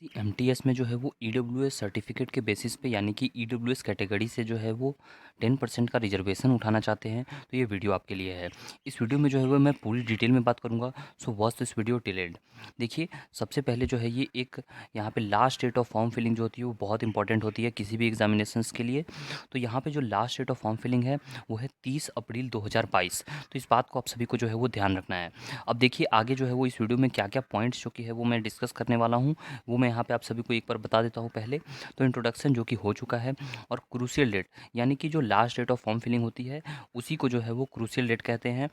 MTS में जो है वो ईडब्ल्यूएस सर्टिफिकेट के बेसिस पे यानी कि ईडब्ल्यूएस कैटेगरी से जो है वो 10% का रिजर्वेशन उठाना चाहते हैं तो ये वीडियो आपके लिए है। इस वीडियो में जो है वो मैं पूरी डिटेल में बात करूँगा। So watch this video till end. देखिए, सबसे पहले जो है ये एक यहाँ पे last date of form filling जो होती है वो बहुत इंपॉर्टेंट होती है किसी भी एग्जामिनेशंस के लिए। तो यहाँ पे जो last date of form filling है वो है 30 अप्रैल 2022। तो इस बात को आप सभी को जो है वो ध्यान रखना है। अब देखिए आगे जो है वो इस वीडियो में क्या क्या पॉइंट्स जो कि है वो मैं डिस्कस करने वाला हूँ, वो मैं यहाँ पे आप सभी को एक बार बता देता हूँ पहले। तो इंट्रोडक्शन जो कि हो चुका है, और क्रूशियल डेट यानी कि जो last date of form filling होती है उसी को जो है वो क्रूशियल डेट कहते हैं।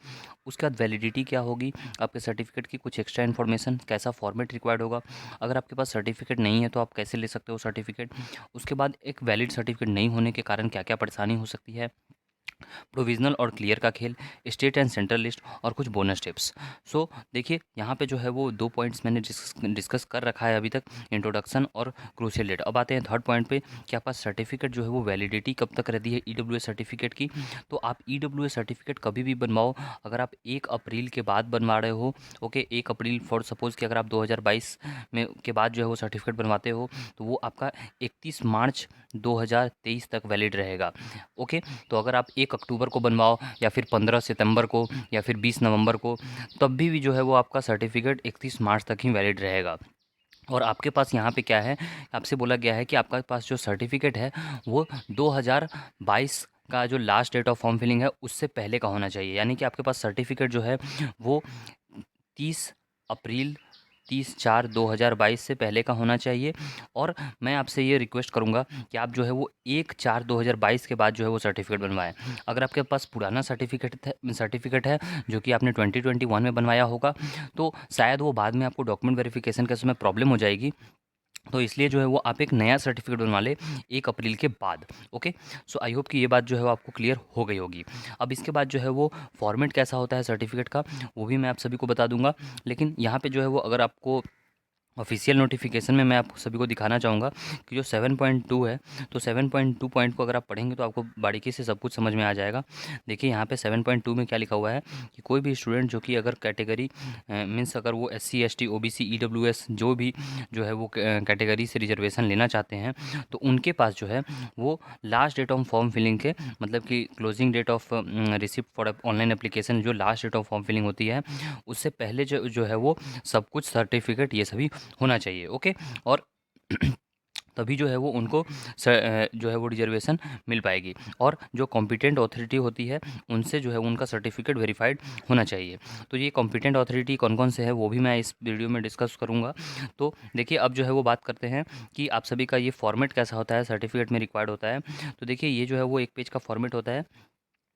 उसके बाद वैलिडिटी क्या होगी, आपके सर्टिफिकेट की कुछ एक्स्ट्रा इन्फॉर्मेशन, कैसा फॉर्मेट रिक्वायर्ड होगा, अगर आपके पास सर्टिफिकेट नहीं है तो आप कैसे ले सकते हो सर्टिफिकेट। उसके बाद एक वैलिड सर्टिफिकेट नहीं होने के कारण क्या क्या परेशानी हो सकती है, प्रोविजनल और क्लियर का खेल, स्टेट एंड सेंट्रल लिस्ट, और कुछ बोनस टिप्स। सो देखिए यहाँ पे जो है वो 2 पॉइंट्स मैंने डिस्कस कर रखा है अभी तक, इंट्रोडक्शन और क्रूशियल डेट। अब आते हैं थर्ड पॉइंट पे कि आपका सर्टिफिकेट जो है वो वैलिडिटी कब तक रहती है ईडब्ल्यूएस सर्टिफिकेट की। तो आप ईडब्ल्यूएस सर्टिफिकेट कभी भी बनवाओ, अगर आप 1 अप्रैल के बाद बनवा रहे हो, ओके 1 अप्रैल फॉर सपोज़ कि अगर आप 2022 में के बाद जो है वो सर्टिफिकेट बनवाते हो तो वो आपका 31 मार्च 2023 तक वैलिड रहेगा। ओके, तो अगर आप 1 अक्टूबर को बनवाओ या फिर 15 सितंबर को या फिर 20 नवंबर को, तब भी जो है वो आपका सर्टिफिकेट 31 मार्च तक ही वैलिड रहेगा। और आपके पास यहाँ पे क्या है, आपसे बोला गया है कि आपके पास जो सर्टिफिकेट है वो 2022 का जो last date of form filling है उससे पहले का होना चाहिए। यानी कि आपके पास सर्टिफिकेट जो है वो 30 अप्रैल 30/4/2022 से पहले का होना चाहिए। और मैं आपसे ये रिक्वेस्ट करूँगा कि आप जो है वो 1/4/2022 के बाद जो है वो सर्टिफिकेट बनवाएं। अगर आपके पास पुराना सर्टिफिकेट है जो कि आपने 2021 में बनवाया होगा, तो शायद वो बाद में आपको डॉक्यूमेंट वेरिफिकेशन के समय प्रॉब्लम हो जाएगी। तो इसलिए जो है वो आप एक नया सर्टिफिकेट बनवा लें 1 अप्रैल के बाद। ओके, सो आई होप कि ये बात जो है वो आपको क्लियर हो गई होगी। अब इसके बाद जो है वो फॉर्मेट कैसा होता है सर्टिफिकेट का, वो भी मैं आप सभी को बता दूंगा। लेकिन यहाँ पे जो है वो अगर आपको ऑफिशियल नोटिफिकेशन में मैं आप सभी को दिखाना चाहूँगा कि जो 7.2 है, तो 7.2 पॉइंट को अगर आप पढ़ेंगे तो आपको बारीकी से सब कुछ समझ में आ जाएगा। देखिए यहाँ पे 7.2 में क्या लिखा हुआ है कि कोई भी स्टूडेंट जो कि अगर कैटेगरी मीन्स अगर वो SC ST OBC EWS जो भी जो है वो कैटेगरी से रिजर्वेशन लेना चाहते हैं, तो उनके पास जो है वो last date of form filling के मतलब कि closing date of receipt for online application जो last date of form filling होती है उससे पहले जो है वो सब कुछ सर्टिफिकेट ये सभी होना चाहिए। ओके, और तभी जो है वो उनको जो है वो रिजर्वेशन मिल पाएगी। और जो कॉम्पिटेंट अथॉरिटी होती है उनसे जो है उनका सर्टिफिकेट वेरीफाइड होना चाहिए। तो ये कॉम्पिटेंट अथॉरिटी कौन कौन से है वो भी मैं इस वीडियो में डिस्कस करूँगा। तो देखिए अब जो है वो बात करते हैं कि आप सभी का ये फॉर्मेट कैसा होता है सर्टिफिकेट में रिक्वायर्ड होता है। तो देखिए ये जो है वो 1 पेज का फॉर्मेट होता है,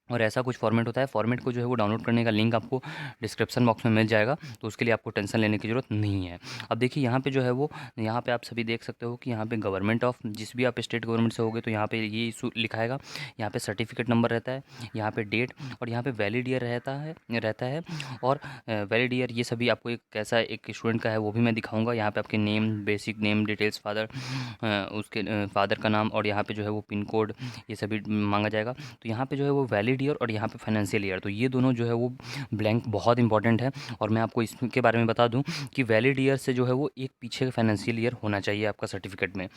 और ऐसा कुछ फॉर्मेट होता है। फॉर्मेट को जो है वो डाउनलोड करने का लिंक आपको डिस्क्रिप्शन बॉक्स में मिल जाएगा, तो उसके लिए आपको टेंशन लेने की ज़रूरत नहीं है। अब देखिए यहाँ पे जो है वो, यहाँ पे आप सभी देख सकते हो कि यहाँ पे गवर्नमेंट ऑफ, जिस भी आप स्टेट गवर्नमेंट से होगे तो यहाँ पे ये इशू लिखा आएगा। यहाँ पे सर्टिफिकेट नंबर रहता है, यहाँ पे डेट, और यहाँ पे वैलिड ईयर रहता है। और वैलिड ईयर ये सभी आपको एक कैसा एक स्टूडेंट का है वो भी मैं दिखाऊंगा। यहाँ पे आपके name, basic name details, father उसके फादर का नाम, और यहाँ पे जो है वो पिन कोड ये सभी मांगा जाएगा। तो यहाँ पे जो है वो वैलिड ईयर और यहाँ पे फाइनेंशियल ईयर, तो ये दोनों जो है वो ब्लैंक बहुत इंपॉर्टेंट है। और मैं आपको इसके बारे में बता दूं कि वैलिड ईयर से जो है वो एक पीछे का फाइनेंशियल ईयर होना चाहिए आपका सर्टिफिकेट में।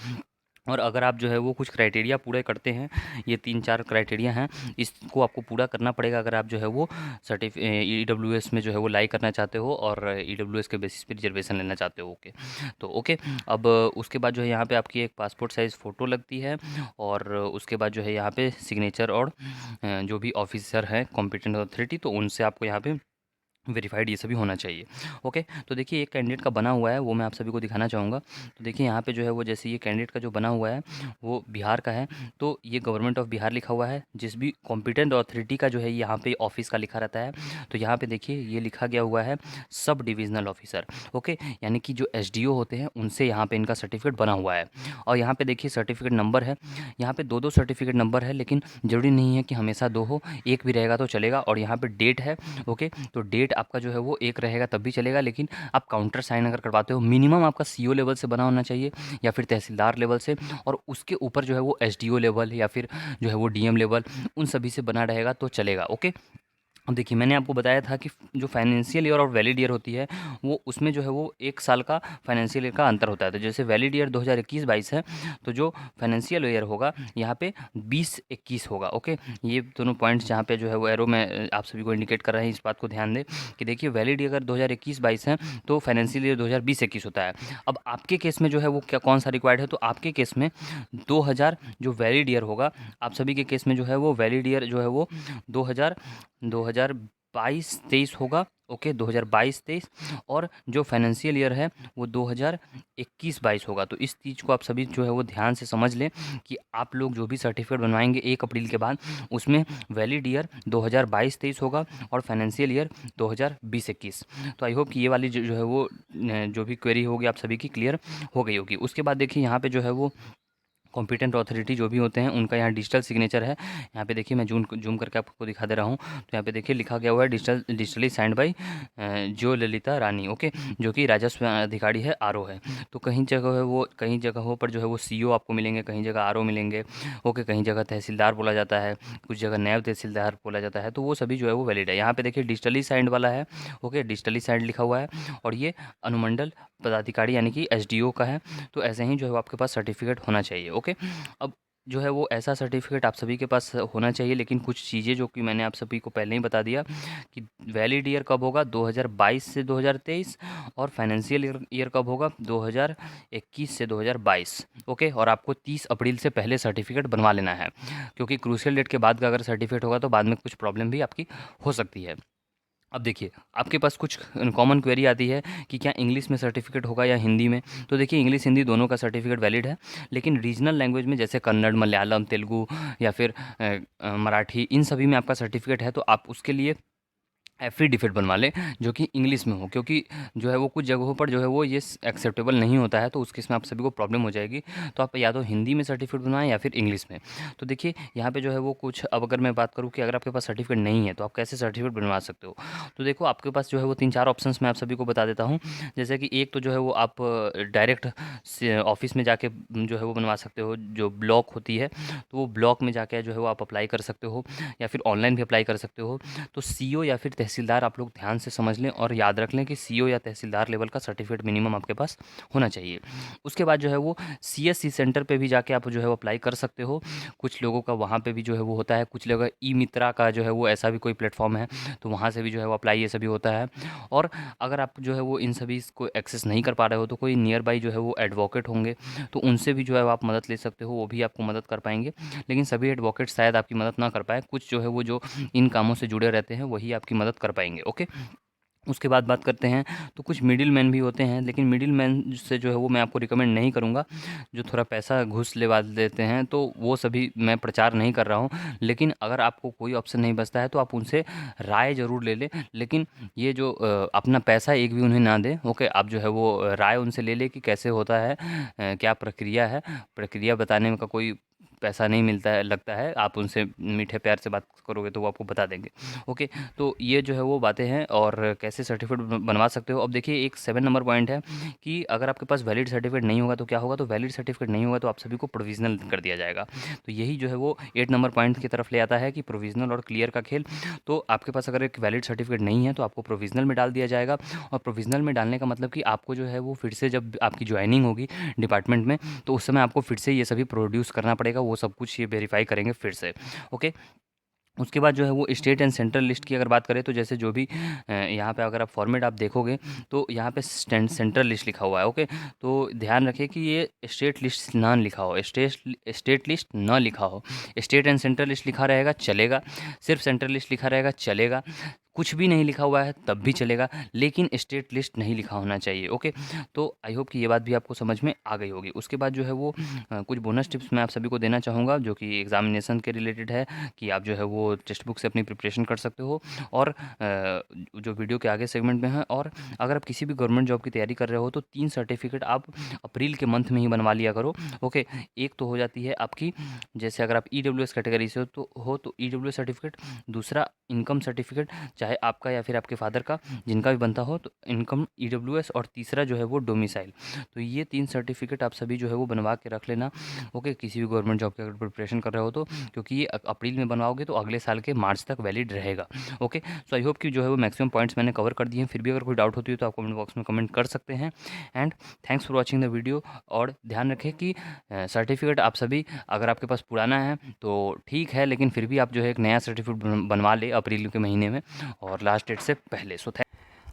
और अगर आप जो है वो कुछ क्राइटेरिया पूरे करते हैं, ये 3-4 क्राइटेरिया हैं, इसको आपको पूरा करना पड़ेगा अगर आप जो है वो EWS में जो है वो लाई करना चाहते हो और EWS के बेसिस पे रिजर्वेशन लेना चाहते हो। ओके, तो ओके, अब उसके बाद जो है यहाँ पे आपकी एक पासपोर्ट साइज़ फ़ोटो लगती है, और उसके बाद जो है यहाँ पे सिग्नेचर, और जो भी ऑफिसर हैं कॉम्पिटेंट अथॉरिटी, तो उनसे आपको यहाँ पे वेरीफाइड ये सभी होना चाहिए। ओके, तो देखिए एक कैंडिडेट का बना हुआ है वो मैं आप सभी को दिखाना चाहूँगा। तो देखिए यहाँ पे जो है वो, जैसे ये कैंडिडेट का जो बना हुआ है वो बिहार का है, तो ये गवर्नमेंट ऑफ बिहार लिखा हुआ है। जिस भी कॉम्पिटेंट अथॉरिटी का जो है यहाँ पे ऑफिस का लिखा रहता है, तो यहाँ पे देखिए ये लिखा गया हुआ है सब डिविजनल ऑफिसर। ओके, यानी कि जो SDO होते हैं उनसे यहाँ पे इनका सर्टिफिकेट बना हुआ है। और यहाँ पे देखिए सर्टिफिकेट नंबर है, यहाँ पे 2-2 सर्टिफिकेट नंबर है, लेकिन ज़रूरी नहीं है कि हमेशा 2 हो, एक भी रहेगा तो चलेगा। और यहाँ पे डेट है। ओके, तो डेट आपका जो है वो एक रहेगा तब भी चलेगा, लेकिन आप काउंटर साइन अगर करवाते हो, मिनिमम आपका CO लेवल से बना होना चाहिए या फिर तहसीलदार लेवल से, और उसके ऊपर जो है वो SDO लेवल या फिर जो है वो DM लेवल, उन सभी से बना रहेगा तो चलेगा। ओके, अब देखिए, मैंने आपको बताया था कि जो फाइनेंशियल ईयर और वैलिड ईयर होती है, वो उसमें जो है वो 1 साल का फाइनेंशियल ईयर का अंतर होता है। तो जैसे वैलिड ईयर 2021-22 है, तो जो फाइनेंशियल ईयर होगा यहाँ पे 20-21 होगा। ओके, ये दोनों पॉइंट्स जहाँ पे जो है वो एरो में आप सभी को इंडिकेट कर रहे हैं, इस बात को ध्यान दें कि देखिए वैलिड ईयर अगर 2021-22 है, तो फाइनेंशियल ईयर 2020-21 होता है। अब आपके केस में जो है वो क्या कौन सा रिक्वायर्ड है, तो आपके केस में 2000 जो वैलिड ईयर होगा, आप सभी के केस में जो है वो वैलिड ईयर जो है वो 2000 2022-23 होगा। ओके, 2022-23 और जो फाइनेंशियल ईयर है वो 2021-22 होगा। तो इस चीज़ को आप सभी जो है वो ध्यान से समझ लें कि आप लोग जो भी सर्टिफिकेट बनवाएंगे 1 अप्रैल के बाद, उसमें वैलिड ईयर 2022-23 होगा और फाइनेंशियल ईयर 2020-21। तो आई होप कि ये वाली जो है वो जो भी क्वेरी होगी आप सभी की क्लियर हो गई होगी। उसके बाद देखिए यहाँ पे जो है वो कॉम्पिटेंट अथॉरिटी जो भी होते हैं उनका यहाँ डिजिटल सिग्नेचर है। यहाँ पे देखिए मैं जूम करके आपको दिखा दे रहा हूँ। तो यहाँ पे देखिए लिखा गया हुआ है डिजिटली साइंड बाई जो ललिता रानी। ओके, जो कि राजस्व अधिकारी है, आरओ है। तो कहीं जगह है वो, कहीं जगहों पर जो है वो सीओ आपको मिलेंगे, कहीं जगह आरओ मिलेंगे। ओके, कहीं जगह तहसीलदार बोला जाता है, कुछ जगह नायब तहसीलदार बोला जाता है। तो वो सभी जो है वो वैलिड है। यहाँ पे देखिए डिजिटली साइंड वाला है। ओके, डिजिटली साइंड लिखा हुआ है और ये अनुमंडल पदाधिकारी यानी कि एसडीओ का है। तो ऐसे ही जो है वो आपके पास सर्टिफिकेट होना चाहिए। ओके, अब जो है वो ऐसा सर्टिफिकेट आप सभी के पास होना चाहिए, लेकिन कुछ चीज़ें जो कि मैंने आप सभी को पहले ही बता दिया कि वैलिड ईयर कब होगा 2022 से 2023 और फाइनेंशियल ईयर कब होगा 2021 से 2022। ओके, और आपको 30 अप्रैल से पहले सर्टिफिकेट बनवा लेना है, क्योंकि क्रूशियल डेट के बाद का अगर सर्टिफिकेट होगा तो बाद में कुछ प्रॉब्लम भी आपकी हो सकती है। अब देखिए, आपके पास कुछ कॉमन क्वेरी आती है कि क्या इंग्लिश में सर्टिफिकेट होगा या हिंदी में। तो देखिए, इंग्लिश हिंदी दोनों का सर्टिफिकेट वैलिड है, लेकिन रीजनल लैंग्वेज में जैसे कन्नड़, मलयालम, तेलुगु या फिर मराठी, इन सभी में आपका सर्टिफिकेट है, तो आप उसके लिए एफिडेविट बनवा लें जो कि इंग्लिश में हो, क्योंकि जो है वो कुछ जगहों पर जो है वो ये एक्सेप्टेबल नहीं होता है, तो उस केस में आप सभी को प्रॉब्लम हो जाएगी। तो आप या तो हिंदी में सर्टिफिकेट बनवाएं या फिर इंग्लिश में। तो देखिए यहाँ पे जो है वो कुछ, अब अगर मैं बात करूँ कि अगर आपके पास सर्टिफिकेट नहीं है तो आप कैसे सर्टिफिकेट बनवा सकते हो। तो देखो, आपके पास जो है वो 3-4 ऑप्शंस मैं आप सभी को बता देता हूँ। जैसे कि एक तो जो है वो आप डायरेक्ट ऑफिस में जाके जो है वो बनवा सकते हो, जो ब्लॉक होती है, तो वो ब्लॉक में जाके जो है वो आप अप्लाई कर सकते हो, या फिर ऑनलाइन भी अप्लाई कर सकते हो। तो सीओ या फिर तहसीलदार आप लोग ध्यान से समझ लें और याद रख लें कि सीओ या तहसीलदार लेवल का सर्टिफिकेट मिनिमम आपके पास होना चाहिए। उसके बाद जो है वो सीएससी सेंटर पे भी जाके आप जो है वो अप्लाई कर सकते हो। कुछ लोगों का वहाँ पे भी जो है वो होता है, कुछ लोगों ई मित्रा का जो है वो ऐसा भी कोई प्लेटफॉर्म है, तो वहाँ से भी जो है वो अप्लाई ये सभी होता है। और अगर आप जो है वो इन सभी को एक्सेस नहीं कर पा रहे हो तो कोई नियर बाई जो है वो एडवोकेट होंगे, तो उनसे भी जो है आप मदद ले सकते हो, वो भी आपको मदद कर पाएंगे। लेकिन सभी एडवोकेट शायद आपकी मदद ना कर पाए, कुछ जो है वो जो इन कामों से जुड़े रहते हैं वही आपकी मदद कर पाएंगे। ओके, उसके बाद बात करते हैं, तो कुछ मिडिल मैन भी होते हैं, लेकिन मिडिल मैन से जो है वो मैं आपको रिकमेंड नहीं करूँगा, जो थोड़ा पैसा घूस लेवा देते हैं, तो वो सभी मैं प्रचार नहीं कर रहा हूँ। लेकिन अगर आपको कोई ऑप्शन नहीं बचता है तो आप उनसे राय ज़रूर ले लें, लेकिन ये जो अपना पैसा एक भी उन्हें ना दें। ओके, आप जो है वो राय उनसे ले लें कि कैसे होता है, क्या प्रक्रिया है, प्रक्रिया बताने में का कोई पैसा नहीं मिलता है, लगता है। आप उनसे मीठे प्यार से बात करोगे तो वो आपको बता देंगे। ओके, तो ये जो है वो बातें हैं और कैसे सर्टिफिकेट बनवा सकते हो। अब देखिए, एक 7 नंबर पॉइंट है कि अगर आपके पास वैलिड सर्टिफिकेट नहीं होगा तो क्या होगा, तो वैलिड सर्टिफिकेट नहीं होगा तो आप सभी को प्रोविजनल कर दिया जाएगा। तो यही जो है वो 8 नंबर पॉइंट की तरफ ले आता है कि प्रोविजनल और क्लियर का खेल। तो आपके पास अगर एक वैलिड सर्टिफिकेट नहीं है तो आपको प्रोविजनल में डाल दिया जाएगा, और प्रोविजनल में डालने का मतलब कि आपको जो है वो फिर से जब आपकी ज्वाइनिंग होगी डिपार्टमेंट में, तो उस समय आपको फिर से ये सभी प्रोड्यूस करना पड़ेगा, वो सब कुछ ये वेरीफाई करेंगे फिर से। ओके, उसके बाद जो है वो स्टेट एंड सेंट्रल लिस्ट की अगर बात करें, तो जैसे जो भी यहाँ पे अगर आप फॉर्मेट आप देखोगे तो यहाँ पे सेंट्रल लिस्ट लिखा हुआ है। ओके, तो ध्यान रखें कि ये स्टेट लिस्ट ना लिखा हो, स्टेट लिस्ट ना लिखा हो। स्टेट एंड सेंट्रल लिस्ट लिखा रहेगा चलेगा, सिर्फ सेंट्रल लिस्ट लिखा रहेगा चलेगा, कुछ भी नहीं लिखा हुआ है तब भी चलेगा, लेकिन स्टेट लिस्ट नहीं लिखा होना चाहिए। ओके, तो आई होप कि ये बात भी आपको समझ में आ गई होगी। उसके बाद जो है वो कुछ बोनस टिप्स मैं आप सभी को देना चाहूँगा, जो कि एग्जामिनेशन के रिलेटेड है, कि आप जो है वो टेक्स्ट बुक से अपनी प्रिपरेशन कर सकते हो, और जो वीडियो के आगे सेगमेंट में है। और अगर आप किसी भी गवर्नमेंट जॉब की तैयारी कर रहे हो तो 3 सर्टिफिकेट आप अप्रैल के मंथ में ही बनवा लिया करो। ओके, एक तो हो जाती है आपकी, जैसे अगर आप ईडब्ल्यूएस कैटेगरी से हो तो ईडब्ल्यूएस सर्टिफिकेट, दूसरा इनकम सर्टिफिकेट, चाहे आपका या फिर आपके फादर का, जिनका भी बनता हो, तो इनकम ईडब्ल्यूएस, और तीसरा जो है वो डोमिसाइल। तो ये 3 सर्टिफिकेट आप सभी जो है वो बनवा के रख लेना। ओके, किसी भी गवर्नमेंट जॉब की अगर प्रिपरेशन कर रहे हो तो, क्योंकि ये अप्रैल में बनवाओगे तो अगले साल के मार्च तक वैलिड रहेगा। ओके, सो आई होप कि जो है वो मैक्सिमम पॉइंट्स मैंने कवर कर दिए हैं। फिर भी अगर कोई डाउट होती है तो आप कमेंट बॉक्स में कमेंट कर सकते हैं। And thanks for watching the video. और ध्यान रखें कि सर्टिफिकेट आप सभी, अगर आपके पास पुराना है तो ठीक है, लेकिन फिर भी आप जो है एक नया सर्टिफिकेट बनवा ले अप्रैल के महीने में, और लास्ट डेट से पहले। सो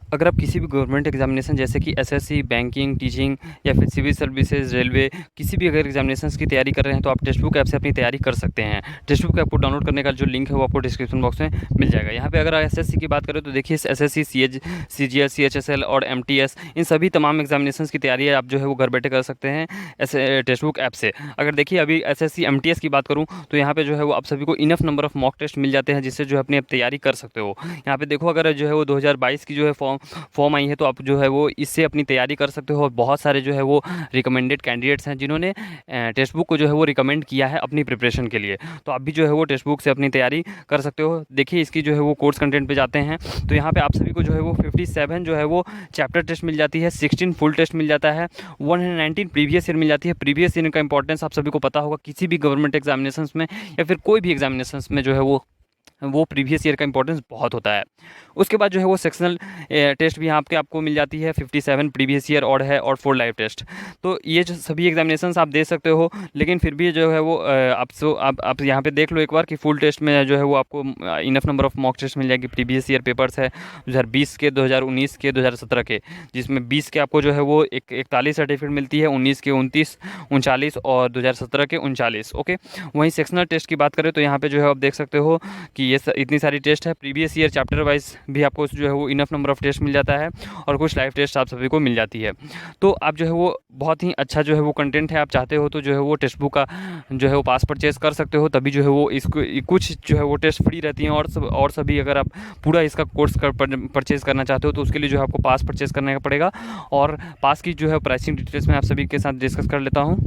अगर आप किसी भी गवर्नमेंट एग्जामिनेशन जैसे कि एसएससी, बैंकिंग, टीचिंग या फिर सिविल सर्विसेज, रेलवे, किसी भी अगर एग्जामिनेशंस की तैयारी कर रहे हैं तो आप टेक्स्ट बुक ऐप से अपनी तैयारी कर सकते हैं। टेक्स्ट बुक ऐप को डाउनलोड करने का जो लिंक है वो आपको डिस्क्रिप्शन बॉक्स में मिल जाएगा। यहाँ पे अगर एसएससी की बात करें तो देखिए, एसएससी, सीजीएल, सीएचएसएल और एमटीएस, इन सभी तमाम एग्जामिनेशंस की तैयारी आप जो है वो घर बैठे कर सकते हैं ऐसे टेक्स्ट बुक ऐप से। अगर देखिए अभी एसएससी, एमटीएस की बात करूँ तो यहाँ पे जो है वो आप सभी को enough number of mock test मिल जाते हैं, जिससे जो है अपनी तैयारी कर सकते हो। यहाँ पे देखो, अगर जो है वो 2022 की जो है फॉर्म आई है तो आप जो है वो इससे अपनी तैयारी कर सकते हो। और बहुत सारे जो है वो रिकमेंडेड कैंडिडेट्स हैं जिन्होंने टेक्स्ट बुक को जो है वो रिकमेंड किया है अपनी प्रिपरेशन के लिए, तो आप भी जो है वो टेक्स्ट बुक से अपनी तैयारी कर सकते हो। देखिए, इसकी जो है वो कोर्स कंटेंट पे जाते हैं तो यहाँ पे आप सभी को जो है वो 57 जो है वो चैप्टर टेस्ट मिल जाती है, 16 फुल टेस्ट मिल जाता है, 119 प्रीवियस ईयर मिल जाती है। प्रीवियस ईयर का इंपॉर्टेंस आप सभी को पता होगा, किसी भी गवर्नमेंट एग्जामिनेशंस में या फिर कोई भी एग्जामिनेशंस में जो है वो प्रीवियस ईयर का इंपॉर्टेंस बहुत होता है। उसके बाद जो है वो सेक्शनल टेस्ट भी यहाँ पे आपको मिल जाती है, 57 प्रीवियस ईयर और है, और 4 लाइव टेस्ट। तो ये जो सभी एग्जामिनेशंस आप दे सकते हो, लेकिन फिर भी जो है वो आप यहाँ पे देख लो एक बार कि फुल टेस्ट में जो है वो आपको enough number of mock test मिल जाएगी। प्रीवियस ईयर पेपर्स है 2020 के, 2019 के, 2017 के, जिसमें 20 के आपको जो है वो 41 सर्टिफिकेट मिलती है, 19 के 29, 39 और 2017 के 39। ओके, वहीं सेक्शनल टेस्ट की बात करें तो यहाँ पे जो है आप देख सकते हो कि ये इतनी सारी टेस्ट है। प्रीवियस ईयर चैप्टर वाइज भी आपको जो है वो इनफ नंबर ऑफ टेस्ट मिल जाता है, और कुछ लाइव टेस्ट आप सभी को मिल जाती है। तो आप जो है वो बहुत ही अच्छा जो है वो कंटेंट है, आप चाहते हो तो जो है वो टेक्स्ट बुक का जो है वो पास परचेज कर सकते हो। तभी जो है वो इसको कुछ जो है वो टेस्ट फ्री रहती हैं, और सभी अगर आप पूरा इसका कोर्स परचेज करना चाहते हो तो उसके लिए जो है आपको पास परचेज करने का पड़ेगा। और पास की जो है प्राइसिंग डिटेल्स मैं आप सभी के साथ डिस्कस कर लेता हूँ।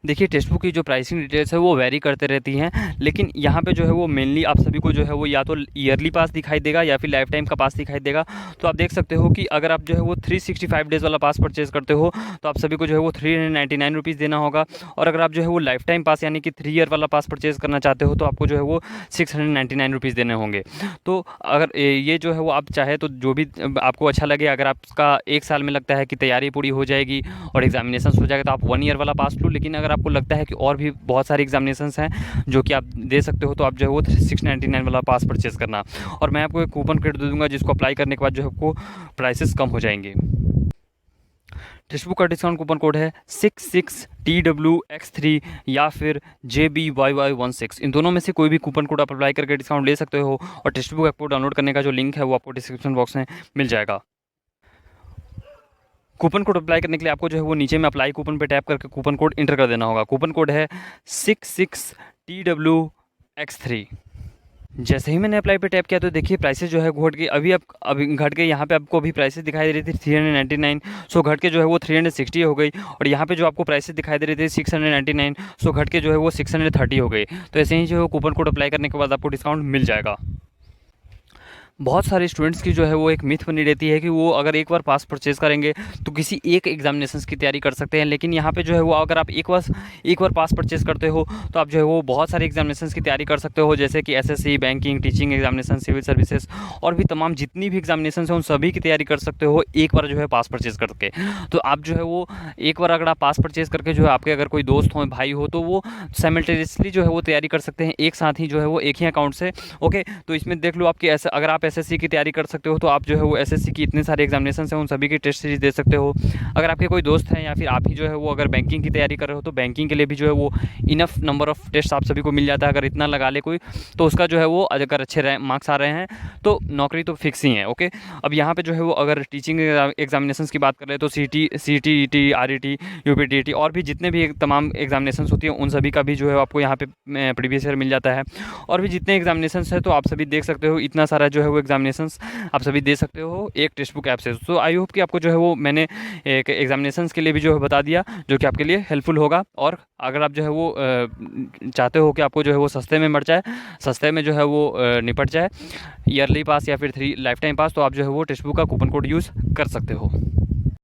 देखिए, टेक्स्ट बुक की जो प्राइसिंग डिटेल्स है वो वेरी करते रहती हैं, लेकिन यहाँ पे जो है वो मेनली आप सभी को जो है वो या तो ईयरली पास दिखाई देगा या फिर लाइफ टाइम का पास दिखाई देगा। तो आप देख सकते हो कि अगर आप जो है वो 365 डेज़ वाला पास परचेज करते हो तो आप सभी को जो है वो 399 रुपीज़ देना होगा। और अगर आप जो है वो लाइफ टाइम पास यानी कि 3 ईयर वाला पास परचेज करना चाहते हो तो आपको जो है वो 699 रुपीज़ देने होंगे। तो अगर ये जो है वो आप चाहे तो जो भी आपको अच्छा लगे, अगर आपका 1 साल में लगता है कि तैयारी पूरी हो जाएगी और एग्जामिनेशन हो जाएगा तो आप 1 ईयर वाला पास लो। लेकिन अगर आपको लगता है कि और भी बहुत सारे एग्जामिनेशंस हैं जो कि आप दे सकते हो तो आप जो है वो 699 वाला पास परचेज करना। और मैं आपको एक कूपन कोड दे दूंगा जिसको अप्लाई करने के बाद जो है आपको प्राइसेस कम हो जाएंगे। टेक्स्ट बुक का डिस्काउंट कूपन कोड है 66TWX3 या फिर JBYY16। इन दोनों में से कोई भी कूपन कोड आप अप्लाई करके डिस्काउंट ले सकते हो। और टेक्स्ट बुक ऐप को डाउनलोड करने का जो लिंक है वो आपको डिस्क्रिप्शन बॉक्स में मिल जाएगा। कूपन कोड अप्लाई करने के लिए आपको जो है वो नीचे में अप्लाई कूपन पे टैप करके कूपन कोड इंटर कर देना होगा। कूपन कोड है 66TWX3। जैसे ही मैंने अप्लाई पे टैप किया तो देखिए प्राइसेस जो है घट के अभी घट के यहाँ पे आपको अभी प्राइसेस दिखाई दे रही थी 399, सो घट के जो है वो 360 हो गई। और यहाँ पे जो आपको प्राइसेस दिखाई दे रही थी 699, सो घट के जो है वो 630 हो गई। तो ऐसे ही जो है कूपन कोड अप्लाई करने के बाद आपको डिस्काउंट मिल जाएगा। बहुत सारे स्टूडेंट्स की जो है वो एक मिथ बनी रहती है कि वो अगर एक बार पास परचेज़ करेंगे तो किसी एक एग्जामिनेशंस की तैयारी कर सकते हैं। लेकिन यहाँ पे जो है वो अगर आप एक बार पास परचेज़ करते हो तो आप जो है वो बहुत सारे एग्जामिनेशंस की तैयारी कर सकते हो, जैसे कि SSC, banking, teaching examination, civil services और भी तमाम जितनी भी एग्जामिनेशन हैं उन सभी की तैयारी कर सकते हो एक बार जो है पास परचेज़ करके। तो आप जो है वो एक बार अगर आप पास परचेज़ करके जो है आपके अगर कोई दोस्त हो, भाई हो, तो वो साइमल्टेनियसली जो है वो तैयारी कर सकते हैं एक साथ ही जो है वो एक ही अकाउंट से। ओके, तो इसमें देख लो आपकी ऐसा अगर आप एसएससी की तैयारी कर सकते हो तो आप जो है वो एसएससी की इतने सारे एग्जामिनेशन हैं उन सभी की टेस्ट सीरीज दे सकते हो। अगर आपके कोई दोस्त हैं या फिर आप ही जो है वो अगर बैंकिंग की तैयारी कर रहे हो तो बैंकिंग के लिए भी जो है वो इनफ नंबर ऑफ टेस्ट आप सभी को मिल जाता है। अगर इतना लगा ले कोई तो उसका जो है वो अगर अच्छे मार्क्स आ रहे हैं तो नौकरी तो फिक्स ही है। ओके, अब यहाँ पे जो है वो अगर टीचिंग एग्जामिनेशन की बात कर रहे हैं तो CTET, RET, UPTET और भी जितने भी तमाम एग्जामिनेशन होती हैं उन सभी का भी जो है आपको यहाँ पे प्रीवियस ईयर मिल जाता है। और भी जितने एग्जामिनेशन है तो आप सभी देख सकते हो इतना सारा जो है वो वो एग्जामिनेशंस आप सभी दे सकते हो एक टेक्स्ट बुक ऐप से। तो आई होप कि आपको जो है वो मैंने एक एग्जामिनेशंस के लिए भी जो है बता दिया, जो कि आपके लिए हेल्पफुल होगा। और अगर आप जो है वो चाहते हो कि आपको जो है वो सस्ते में मिल जाए, सस्ते में जो है वो निपट जाए ईयरली पास या फिर 3 लाइफ टाइम पास, तो आप जो है वो टेक्स्ट बुक का कूपन कोड यूज़ कर सकते हो।